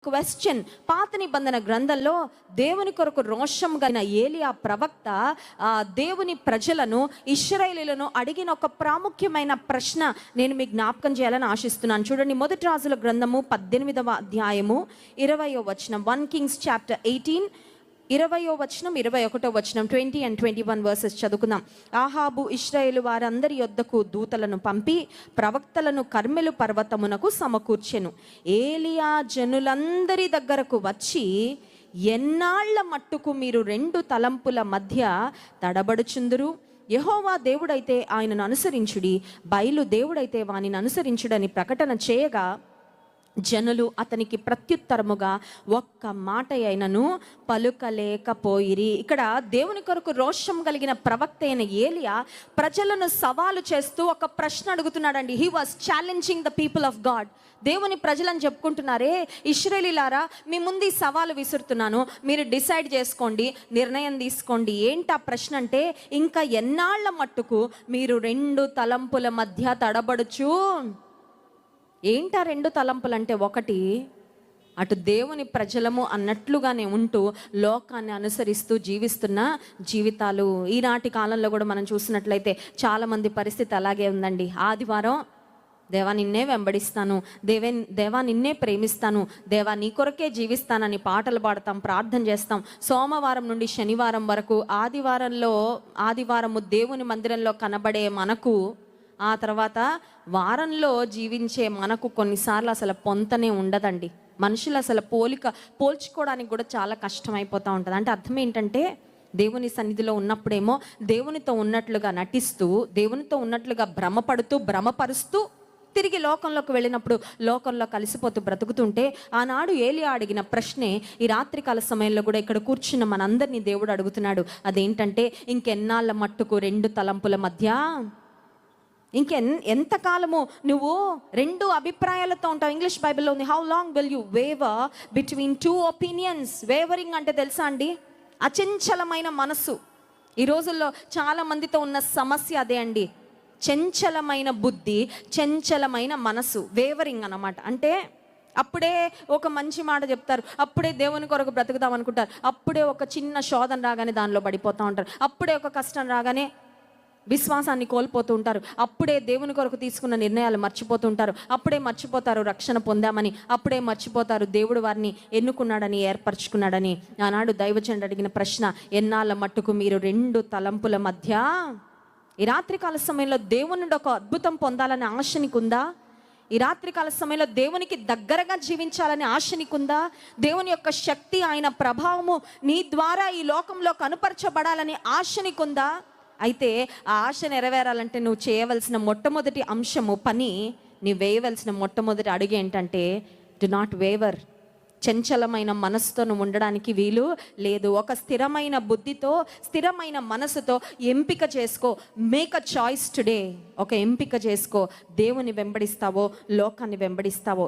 Question. పాత నిబంధన గ్రంథంలో దేవుని కొరకు రోషం కలిగిన ఏలియా ప్రవక్త దేవుని ప్రజలను, ఇశ్రాయేలీయులను అడిగిన ఒక ప్రాముఖ్యమైన ప్రశ్న నేను మీకు జ్ఞాపకం చేయాలని ఆశిస్తున్నాను. చూడండి, మొదటి రాజుల గ్రంథము 18వ అధ్యాయము 20వ వచనం. 1 Kings chapter 18 20వ వచనం 21వ వచనం 20 and 21 వర్సెస్ చదువుకుందాం. ఆహాబు ఇశ్రాయేలు వారందరి యొద్దకు దూతలను పంపి ప్రవక్తలను కర్మెలు పర్వతమునకు సమకూర్చెను. ఏలియా జనులందరి దగ్గరకు వచ్చి, ఎన్నాళ్ల మట్టుకు మీరు రెండు తలంపుల మధ్య తడబడుచుందురు? యెహోవా దేవుడైతే ఆయనను అనుసరించుడి, బయలు దేవుడైతే వానిని అనుసరించుడని ప్రకటన చేయగా జనులు అతనికి ప్రత్యుత్తరముగా ఒక్క మాట అయినను పలుకలేకపోయిరి. ఇక్కడ దేవుని కొరకు రోషం కలిగిన ప్రవక్త అయిన ఏలియా ప్రజలను సవాలు చేస్తూ ఒక ప్రశ్న అడుగుతున్నాడండి. He was challenging the people of God. దేవుని ప్రజలను చెప్పుకుంటున్నారే, ఇశ్రాయేలీయులారా, మీ ముందు ఈ సవాలు విసురుతున్నాను, మీరు డిసైడ్ చేసుకోండి, నిర్ణయం తీసుకోండి. ఏంటి ఆ ప్రశ్న అంటే, ఇంకా ఎన్నాళ్ల మట్టుకు మీరు రెండు తలంపుల మధ్య తడబడుచు? ఏంటా రెండు తలంపులు అంటే, ఒకటి అటు దేవుని ప్రజలము అన్నట్లుగానే ఉంటూ లోకాన్ని అనుసరిస్తూ జీవిస్తున్న జీవితాలు. ఈనాటి కాలంలో కూడా మనం చూసినట్లయితే చాలామంది పరిస్థితి అలాగే ఉందండి. ఆదివారం దేవా నిన్నే వెంబడిస్తాను, దేవా నిన్నే ప్రేమిస్తాను, దేవా నీ కొరకే జీవిస్తానని పాటలు పాడతాం, ప్రార్థన చేస్తాం. సోమవారం నుండి శనివారం వరకు ఆదివారము దేవుని మందిరంలో కనబడే మనకు, ఆ తర్వాత వారంలో జీవించే మనకు కొన్నిసార్లు అసలు పొంతనే ఉండదండి. మనుషులు అసలు పోల్చుకోవడానికి కూడా చాలా కష్టమైపోతూ ఉంటుంది. అంటే అర్థం ఏంటంటే, దేవుని సన్నిధిలో ఉన్నప్పుడేమో దేవునితో ఉన్నట్లుగా నటిస్తూ, దేవునితో ఉన్నట్లుగా భ్రమపరుస్తూ తిరిగి లోకంలోకి వెళ్ళినప్పుడు లోకంలో కలిసిపోతూ బ్రతుకుతుంటే, ఆనాడు ఏలియా అడిగిన ప్రశ్నే ఈ రాత్రికాల సమయంలో కూడా ఇక్కడ కూర్చున్న మనందరినీ దేవుడు అడుగుతున్నాడు. అదేంటంటే, ఇంకెన్నాళ్ళ మట్టుకు రెండు తలంపుల మధ్య, ఎంతకాలము నువ్వు రెండు అభిప్రాయాలతో ఉంటావు? ఇంగ్లీష్ బైబిల్లో ఉంది, how long will you waiver between two opinions. Wavering అంటే తెలుసా అండి? అచంచలమైన మనసు. ఈ రోజుల్లో చాలా మందితో ఉన్న సమస్య అదే అండి, చంచలమైన బుద్ధి, చంచలమైన మనసు, వేవరింగ్ అన్నమాట. అంటే అప్పుడే ఒక మంచి మాట చెప్తారు, అప్పుడే దేవుని కొరకు బ్రతుకుదాం అనుకుంటారు, అప్పుడే ఒక చిన్న శోధన రాగానే దానిలో పడిపోతూ ఉంటారు, అప్పుడే ఒక కష్టం రాగానే విశ్వాసాన్ని కోల్పోతూ ఉంటారు, అప్పుడే దేవుని కొరకు తీసుకున్న నిర్ణయాలు మర్చిపోతుంటారు, అప్పుడే మర్చిపోతారు రక్షణ పొందామని, అప్పుడే మర్చిపోతారు దేవుడు వారిని ఎన్నుకున్నాడని, ఏర్పరచుకున్నాడని. ఆనాడు దైవజనుడు అడిగిన ప్రశ్న, ఎన్నాళ్ళ మట్టుకు మీరు రెండు తలంపుల మధ్య? ఈ రాత్రికాల సమయంలో దేవుని నుండి ఒక అద్భుతం పొందాలని ఆశ నీకుందా? ఈ రాత్రికాల సమయంలో దేవునికి దగ్గరగా జీవించాలని ఆశ నీకుందా? దేవుని యొక్క శక్తి, ఆయన ప్రభావము నీ ద్వారా ఈ లోకంలో కనుపరచబడాలని ఆశ నీకుందా? అయితే ఆ ఆశ నెరవేరాలంటే నువ్వు చేయవలసిన మొట్టమొదటి అంశము, పని, నువ్వు వేయవలసిన మొట్టమొదటి అడుగు ఏంటంటే, డు నాట్ వేవర్. చంచలమైన మనసుతో నువ్వు ఉండడానికి వీలు లేదు. ఒక స్థిరమైన బుద్ధితో, స్థిరమైన మనసుతో ఎంపిక చేసుకో. Make a choice today. ఒక ఎంపిక చేసుకో. దేవుని వెంబడిస్తావో లోకాన్ని వెంబడిస్తావో.